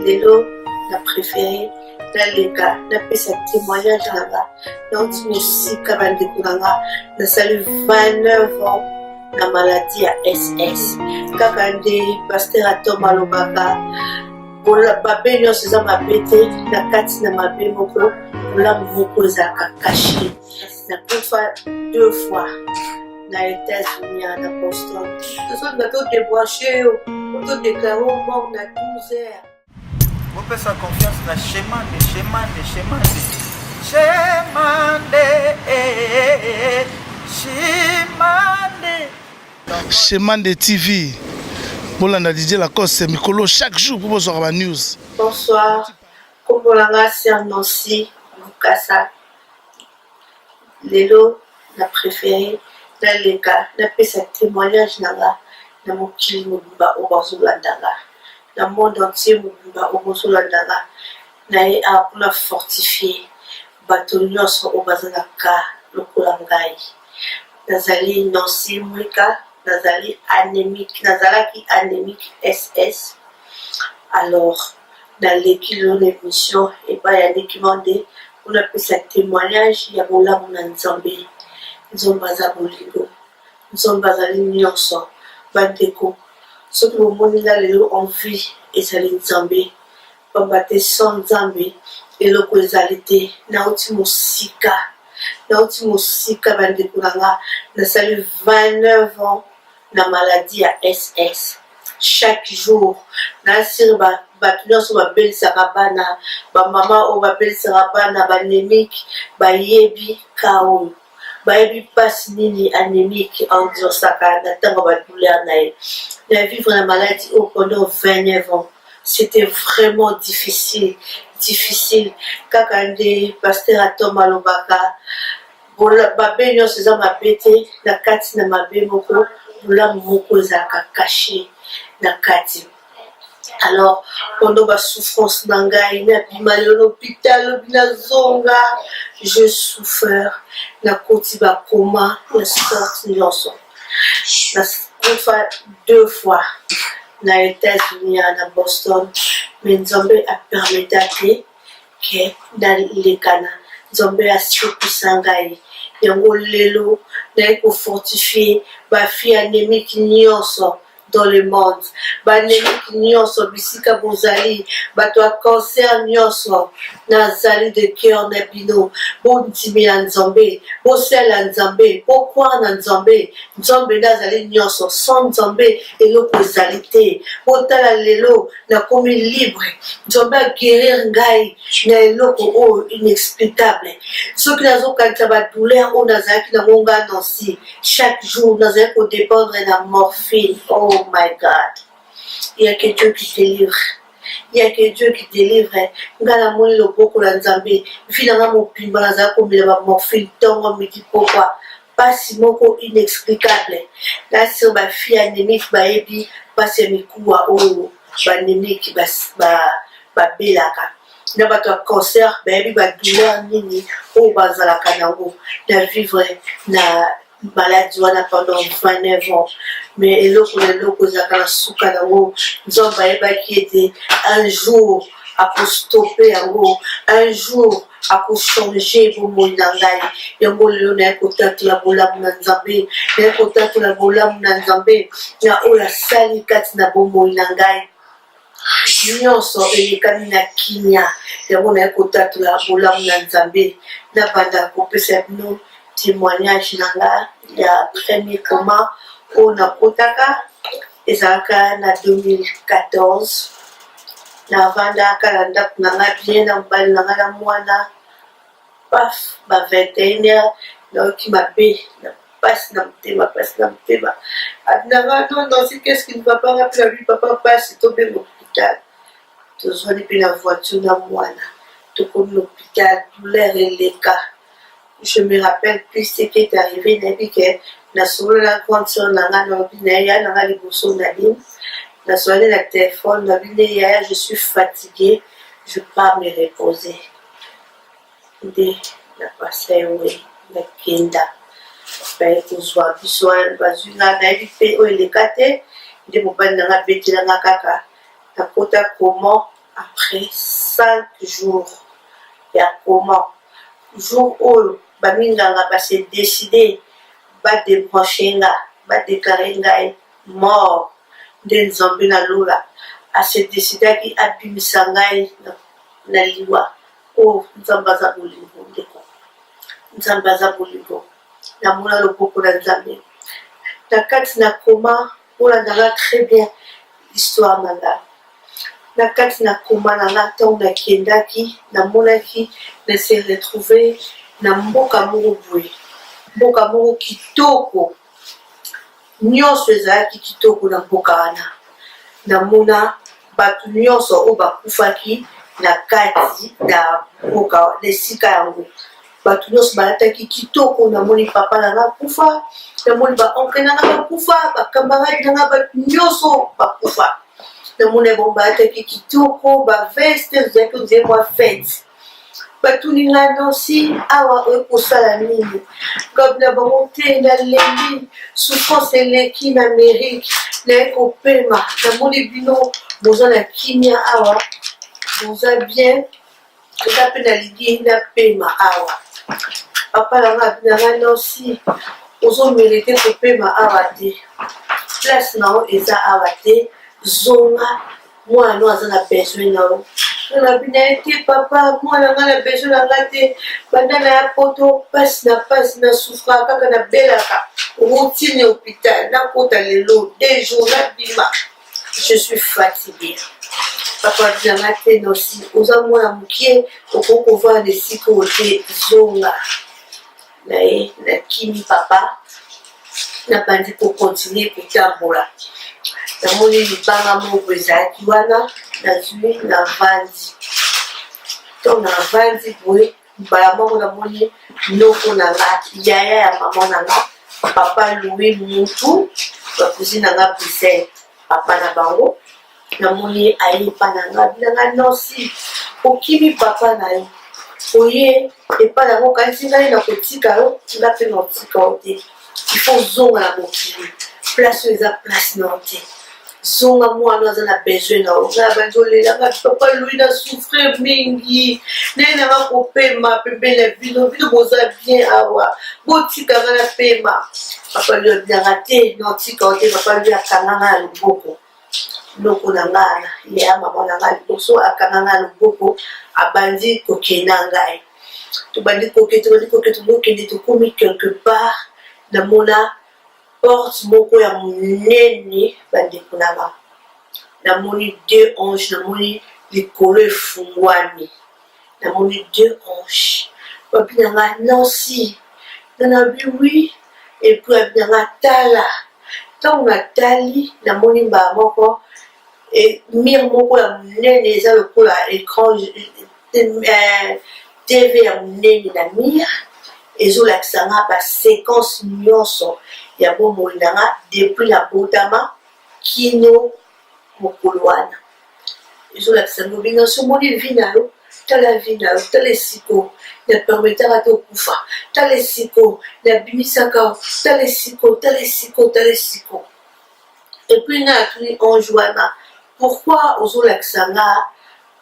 Lelo, la préférée, la lega, la pesa témoignage nanga, donc aussi kabande kunanga, na salut 29 ans, la maladie à SS. Kakande, pasteur à Thomas Lobaka, pour la babé, nous sommes à péter, la kati na mabé moko, pour la moko zaka caché. La première fois, 2 fois, dans les États-Unis, à Boston. Nous sommes tous débranchés, tous déclarés au monde à 12 heures. Vous faites sa confiance dans Chemande. Chemande TV. Bolanda DJ Lacoste Mikolo chaque jour pour vous avoir la news. Bonsoir. Kombolanga Sir Nancy Mukasa. Lelo, la préférée, la lega, la pesa témoignage nanga, na mokili mobimba obazolandanga. Dans le monde entier, mobimba obazolandanga. Naye a pour la fortifier. Bato nyonso obazalaka lokola ngai. Nazali Nancy Mwika, nazali anémique, nazalaki anémique SS. Alors, dans l'émission, et pas y a des qui demandent, on a fait ce témoignage, il y a bola mon Nzambe, Nzombaza Boligo, Nzombaza Nyonso, Bandeko, ceux qui vont mourir en vie, et ça les Nzambe, Bambate sans Nzambe, et le causalité, Nauti Mosika, Bandeko Nanga, na salut 29 ans, la maladie à SS. Chaque jour, Nasir Batunia sur ma belle sarabana, ma maman ou ma belle sarabana, anémique, yebi kao, yebi passe nini anémique en disant ça, n'attend pas douleur naïe. La vivre la maladie pendant 29 ans, c'était vraiment difficile. Kakande, pasteur à Thomas Lobaka, babé nyo seza mabete, na kati na mabe moko, bula moko zaka caché. Alors, pendant ma souffrance nangai, na bimali l'hôpital, na zonga, je souffre, na koti ba coma, na sorte nyonso. Une fois, 2 fois, na États-Unis, na Boston, mais Nzambe a permis d'aller que dans les Ghana, Nzambe a surtout sangai. Yango lelo, na eko fortifier, ba fille anémique nyonso. Dans le monde, banémique nyonso bisika bozali, bato a cancer nyonso, nazali de cœur na bino, bondimi na Nzambe, bosala Nzambe, pourquoi na Nzambe, Nzambe nazali nyonso, sans Nzambe eloko ezali te, botala lelo na komi libre, Nzambe a guérir ngai na eloko o inexplicable, soki nazokanisa ba douleur o nazalaki na monga Nancy, chaque jour nazali ko dépendre na morphine. Oh my God, il y a que Dieu qui délivre. Il y a que Dieu qui délivre. Ngala moni le boko la Nzambe. Filanga mo pimba na za ko mila ba morphine tongo midi pourquoi? Pas si moko inexplicable. Là sur ba fille anémique ba ebi pas se mikuwa o ba anémique ba belaka. Na bato a cancer ba ebi ba douleur nini o bazalaka nango na vivre na maladie wana pendant 29 ans. Mais eloko zakala suka nango Nzambe ayebaki ete un jour ako stopper yango, un jour ako changer bomoi na ngai. Yango lelo naye kotatula bolamu na Nzambe, naye kotatula bolamu na Nzambe na oyo asali kati na bomoi na ngai nyonso elekani na kimia. Yango naye kotatula bolamu na Nzambe na banda kopesa bino témoignage nanga ya premier coma on a kotaka ezalaka na 2014 na vanda kalanda nanga bien na mbali nanga na mwana paf ba 21 na qui mabe na passe na mtema non c'est qu'est-ce qui ne va pas rappeler lui papa passe tombé à l'hôpital tozwani mpe na voiture na mwana tokomi l'hôpital douleur eleka. Je me rappelle plus ce qui est arrivé, depuis que la soirée la grande soeur n'a pas les bourseaux d'Aline. La soirée la téléphone n'a pas je suis fatiguée, je pars me reposer. De la passée, oui, la kenda. Ben, tu vois, tu sois, tu vas naviguer, oui, les catés, de mon père n'a pas bêté la kaka. La kota comment, après après 5 jours. Ya comment? Jour où Baminganga va se décider, va débrancher, va déclarer mort de Nzambe na Lola. A se décider qui a bimisa ngai na liwa. Oh, Nzambe aza bolingo ndeko. Nzambe aza bolingo. Na mona loboko na Nzambe. Na kati na koma, olandanga très bien l'histoire nanga. Na kati na koma nanga ntango nakendaki namonaki na se retrouver na mboka moko boye, mboka moko kitoko, nyonso ezalaki kitoko na mboka wana. Namona bato nyonso oyo bakufaki na kati na mboka na esika yango, bato nyonso balataki kitoko. Namoni papa nanga kufa, namoni baoncle nanga bakufa, bakamarade nanga bato nyonso bakufa. Namoni bon balataki kitoko, baveste ezalaki ondire mwa fete. Batuni nga Nancy awa oyo kosala nini? Ngabi na bango te nalembi, souffrance eleki na Amérique naye kopema. Namoni bino boza na kimia awa, boza bien, eza mpe nalingi napema awa. Papa nanga abi nanga Nancy ozomerite kopema awa te, place nao eza awa te, zonga mwana no aza na besoin nao. Nabi na ye te papa, mwana nga na besoin na nga te, banda na ya poto pasi na souffra kaka na belaka routine hôpital nakota lelo 2 jours nabima, je suis fatiguée. Papa abi na nga te Nancy oza mwana mokie okoki kovanda esika oyo te, zonga na ye nakimi papa nabandi kokontinue kotambola. Namoni libanga moko ezalaki wana nazwi na vandi. To na vandi boye mbala moko namoni noko na nga yaya ya mama na nga papa Louis Mutu bakuzi na nga Bruxelles papa na bango. Namoni ayepa na nga bilanga Nancy okimi papa na yo oye epa nango kanisi ngai na kotika yo nga mpe na kotika yo te, il faut zonga na mokili place oyo eza place na yo te. Zonga mwana aza na besoin na yo nga banzolela nga papa Louis na souffrir mingi ndenge nanga kopema pembeni na bino boza bien awa botika nga na pema. Papa Louis abinanga te naotika yo te, papa Louis akanga nga na loboko loko na nga ya mama na nga liboso akanga nga na loboko abandi kokenda ngai. Tobandi koke tokokende tokomi quelque part namona porte moko ya monene bandeko nanga. Namoni 2 anges, namoni likolo efungwami, namoni 2 anges. Babi nanga Nancy nanabi oui, epuis abi nanga tala. Ntango natali namoni mbala moko mire moko ya monene eza lokola écran TV ya monene na mire ezolakisa nga baséquence nyonso ya bomoi na nga depuis na botama kino mokolo wana. Ezolakisa nga obinga somoni vi na yo, tala vi na yo, tala esiko na permetaka te okufa, tala esiko na bimisaka yo, tala esiko, tala esiko, tala esiko. Epuis nga atuni ange wana pourquoi ozolakisa nga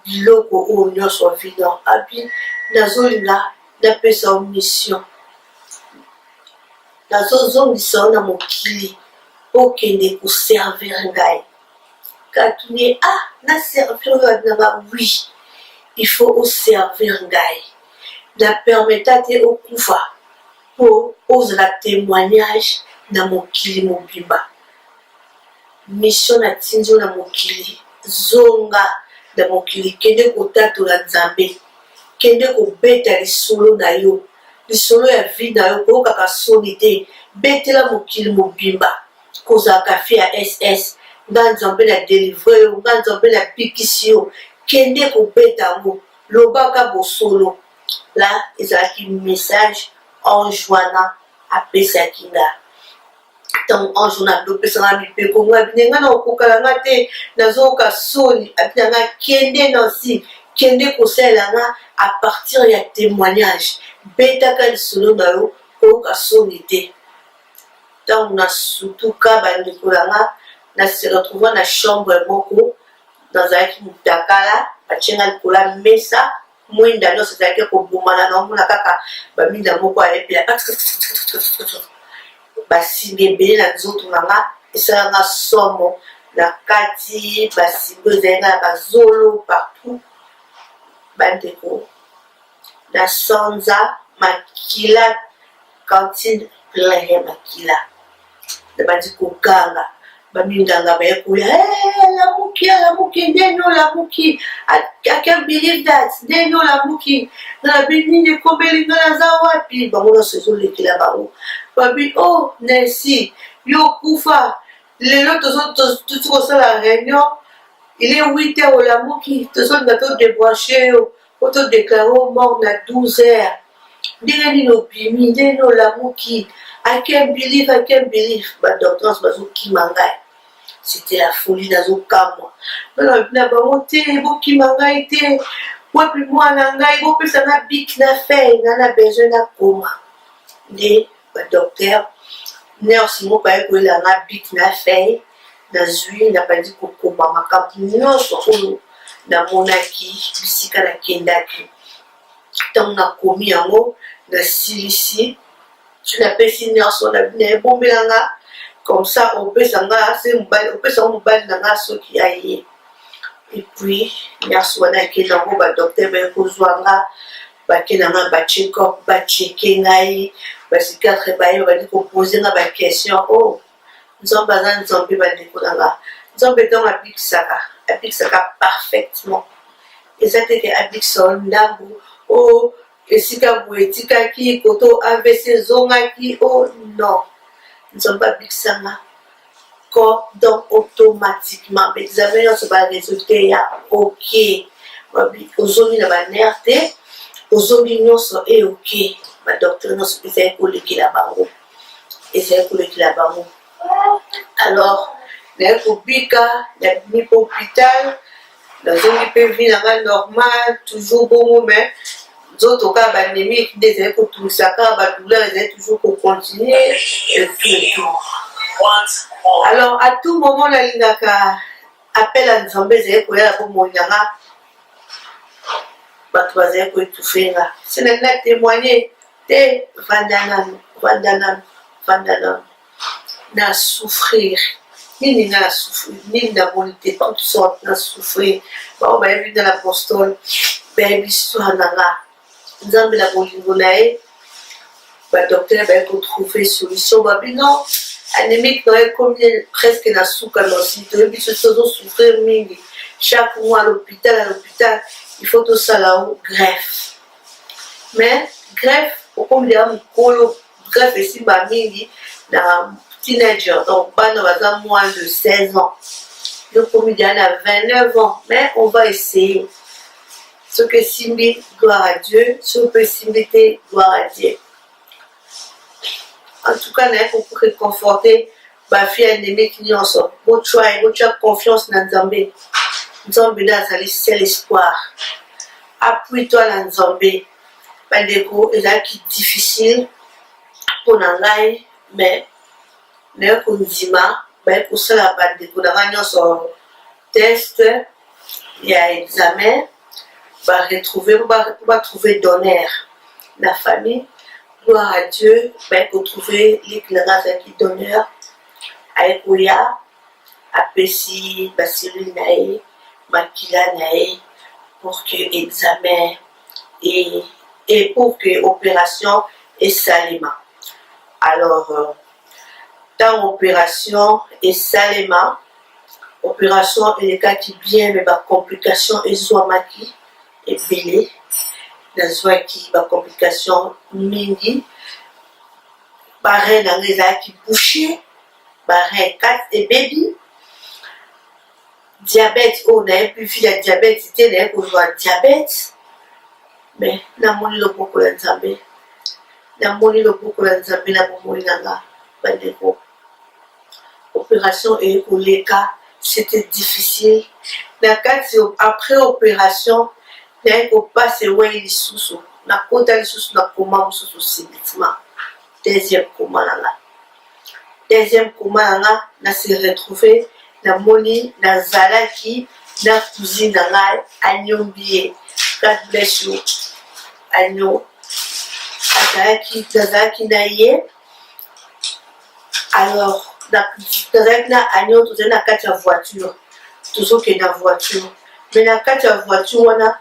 biloko oyo nyonso vidon? Abi nazolinga napesa yo mission, nazozongisa yo na mokili okende koservir ngai. Katuni na servir oyo abinanga oui, il faut oservir ngai na permeta te okufa po ozala témoignage na mokili mobimba. Mission na tinzo na mokili, zonga na mokili, kende kotatola Nzambe, kende kobeta lisolo na yo, lisolo ya vie na yo kokaka soni te, betela mokili mobimba kozalaka fi ya SS nga Nzambe na délivre yo, nga Nzambe na bikisi yo, kende kobeta yango lobaka bosolo. La ezalaki message ange wana apesaki nga. Ntango ange wana apesanga mipeko nga abinenga na okokala nga te nazoyoka soni, abinanga kende Nancy kende kosalela nga a partir ya témoignage, betaka lisolo na yo koyoka soni te. Ntango nasutuka bandeko na nga na se retrouva na chambre moko nazalaki mutakala bachenga likola mesa mwinda nyonso ezalaki kobomana na omona kaka baminda moko ayepela basinga ebele na nzoto na nga esalanga somo na kati basinga ezali na bazolo partout bandeko na sanza makila kantine plein ya makila na bandi kokanga baminganga bayekoya lamuki ndeni olamuki I can't believe that ndeni olamuki na binini ekombeli nga naza wapi bango nyonso ezolekela bango babi oh Nancy yo kufa lelo tozi kosala réunion il est 8h olamuki tozolinga todébranche yo po todeklare o mort na 12h ndenge nini obimi ndeni olamuki I can't believe badocteurs bazokima ngai c'était la folie nazokamwa na bango te bokima ngai te wapi mwana ngai bopesa nga bik na fei nga na besoin nakoma nde badocteur nurse moko ayekoyela nga bik na fei nazwi napandi kokoma makambo nyonso oyo namonaki bisika nakendaki ntango nakomi yango nasilisi napesi nurse naebombelanga comme ça opesanga mobali na nga soki aye et puis nurse wana akenda yango badocteur bayekozwa nga bakenda nga bacheckup bacheke ngai bapsychiatre baye bandi kopose nga baquestion o nzambe aza nzambe bandeko na nga nzambe ntango abikisaka parfaitement eza teke abikisa o ndambo o esika boye etikaki koto AVC ezongaki o non nzambe abikisanga corps donc automatiquement baexamen nyonso baresultat ya ok ozongi na banere te ozongi nyonso e ok badocteur nyonso ezali kolekela bango alors naye kobika nabimi mpo hôpital nazongi mpe vi na nga normal toujours bongo mais nzoto kaka banémike nde ezali kotungisa kaka badouleur ezali toujours kocontinue et tout. Alors à tout moment nalingaka appel ya nzambe ezali koyala bomoi nanga bato bazali koétouffe nga se nalingi na témoigne te vanda nano na souffrir nini nga na souffrir nini namoni te toute sorte na souffrir bao bayebi na l'apostole bayebi histoire na nga nzambe na bolingo na ye badocteur baye kotrouve solution babi non anémique na ekomi presque na suka nosi toyebi so tozosouffrir mingi chaque mois à l'hôpital il faut tosala o greffe mais greffe okomi deya mokolo greffe esimba mingi na teenager donc bana baza moins de 16 ans yokomi deya na 29 ans mais on va essayer ce que simbi gloire à Dieu ce que peut simbi te gloire à Dieu. En tout cas, pour réconforter ma fille anémique nyonso, votre confiance dans Nzambe. Nzambe nazali seul espoir. Appuie-toi dans Nzambe. Bandeko ezalaki difficile pour ngai, mais naye kondima baye kosala bandeko na nga nyonso test ya examen va trouver donneur la famille. Gloire à Dieu, ben pour trouver l'éclairage qui donneur, avec Oya, apesi, basili nae, makila nae, pour que examen et pour que opération et salima. Alors, dans opération et salima, opération et les cas qui bien, mais ma complication et soit maki et belé. Nazwaki ba complication mingi bare na ngezaki bouché bare 4 et baby diabète on a pu faire la diabète c'était là pour voir diabète mais na moni lo poko la nzambe na moni lo poko la nzambe na bomoni nanga bandeko opération et pour les cas c'était difficile na kati après opération naye kopase wei lisusu nakota lisusu na koma mosusu subitement deuxième koma na nga na se retrouver na moni nazalaki na cousine na ngai anyombi God bless you anyo nazalaki na ye alors nazalaki na anyo tozali na kati ya voiture tozokende na voiture mais na kati ya voiture wana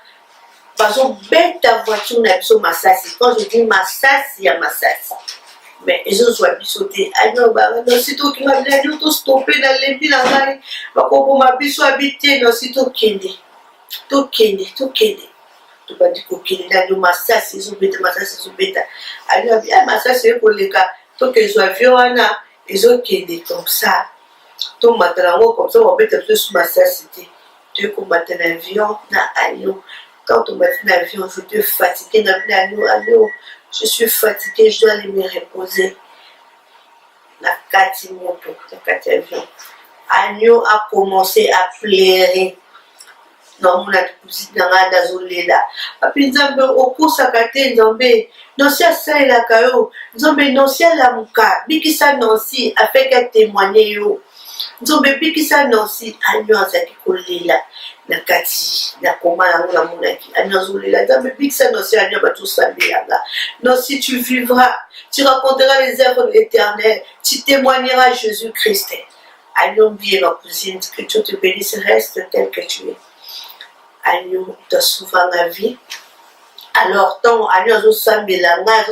bazobeta voiture na biso masasi quand je dis masasi ya masasi mais ezozwa biso te anyo nosi tokinga bilani tostope na lembi na ngai bakoboma biso abi te nosi tokende tobandi kokende nanyo masasi ezobeta anyo abi masasi ekoleka tokezwa avion wana ezokende comme ça tomata nango comme ça babeta biso su masasi te toyekomata na avion na anyo quand on m'a fait l'avion, je suis fatiguée dans l'avion, je suis fatiguée, je dois aller me reposer. La Cathy moto, la Cathy avion. Agneau a commencé à pleurer. Non, mon cousine n'a pas là. Papi Nzambe, au cours sakate Nzambe, non si à ça il a kayo, Nzambe non si à la muka, bikisa non si a fait qu'à témoigner yo. Nzambe bikisa non si agneau a zaki kolela. Na kati na koma na monaki anyazolela Nzambe bikisa non si agneau ba tout sambelanga. Non si tu vivras, tu raconteras les œuvres de l'Éternel, tu témoigneras Jésus-Christ. Agneau bien ma cousine, que Dieu te bénisse, reste tel que tu es. Agneau t'a souvent la vie. Alors tant agneau azo sambelanga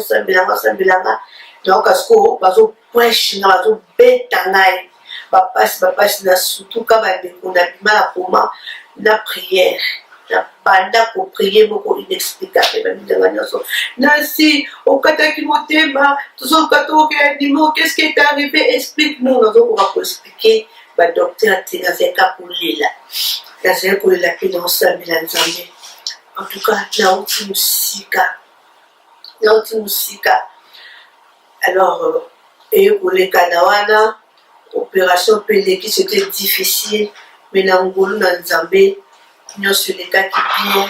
donc asko bazo prêche na bazo betangai bapasi na surtout quand on a du mal à comment la prière na banda ko prier moko inexplicable Nancy au kataki motema tout kato ke qu'est-ce qui est arrivé explique-nous nous on va expliquer ba docteur tinazeka kulela nazeka kulela pino sambela Nzambe en tout cas nauti musika alors et pour les kanawana opération Peleki c'était difficile mais na ngolo na Nzambe nyonso lekaki bien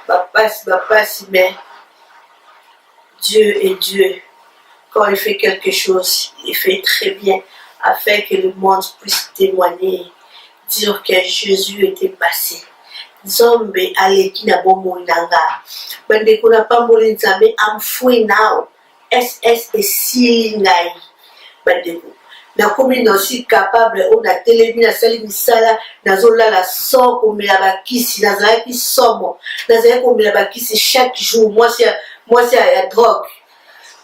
bapasi mais Dieu est Dieu quand il fait quelque chose il fait très bien afin que le monde puisse témoigner dire que Jésus était passé Nzambe aleki na bomoi nanga bandeko na pamboli Nzambe amfui nao SS esili ngai bandeko nakomi aussi capable on a télévision na sali misala nazolala sans komela bakisi nazalaki somo nazalaki komela bakisi chaque jour moi c'est la drogue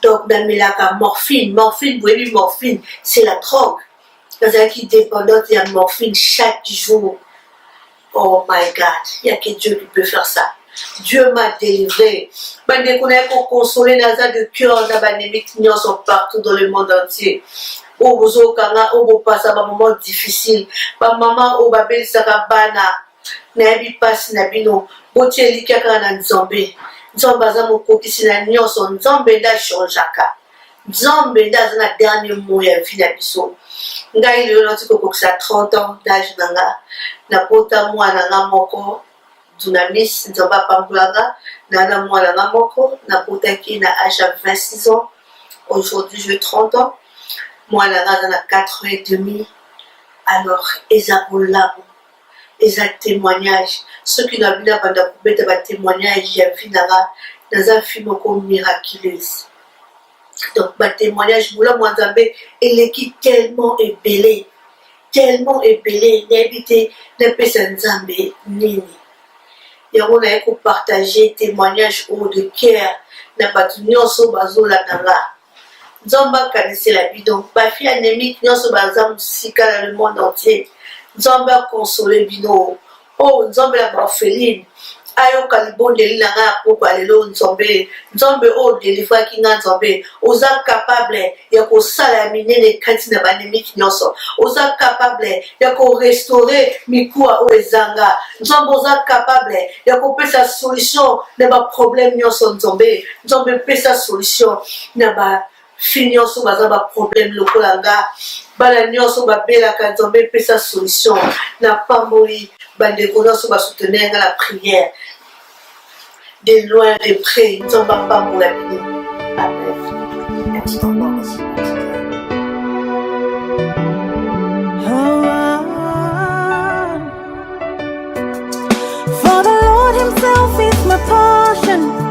donc namelaka morphine oui morphine c'est la drogue nazalaki dépendante ya morphine chaque jour. Oh my God, il n'y a que Dieu qui peut faire ça. Dieu m'a délivré. Bande connaît pour consoler naza de cœur na banemi qui sont partout dans le monde entier. O bozo kanga o bo passa ba moment difficile. Ba maman o ba bel sakabana. Na bi passe na bino. Botie likaka na Nzambe. Nzambe za mokoki sina nyonso Nzambe nda changeaka. Nzambe nda za na dernier mot ya vie na biso. Ngai lelo nati kokokisa 30 ans d'âge nanga. Na pota mwana nga moko dunamis Nzamba pambulanga na mwana nga moko na pota ki na âge à 26 ans. Aujourd'hui j'ai 30 ans. Mwana nga na 4 ans et demi. Alors ezabolamu eza témoignage ceux qui n'ont pas banda kubeta ba témoignage ya vie nanga dans un film comme miraculeuse. Donc ba témoignage mula Nzambe eleki tellement ébélé n'habité ne pesa Nzambe nini yango na yeko partager témoignage au de cœur na batu nyonso bazola nanga Nzamba kanisi la bidon ba fille anémique nyonso baza musika dans le monde entier Nzamba consoler bino oh Nzamba la orpheline ayo kalibondeli na nga poko alelo Nzambe o délivrer ki nga Nzambe oza capable ya kosala minene kati na banemiki nyonso oza capable ya ko restaurer mikuwa o ezanga Nzambe oza capable ya kopesa solution na ba problème nyonso Nzambe pesa solution na ba fini nyonso baza ba problème lokola nga bana nyonso babelaka Nzambe pesa solution na pamboli bandeko nyonso basoutenir nga la prière de loin de près Nzamba pambola bino amen. your portion.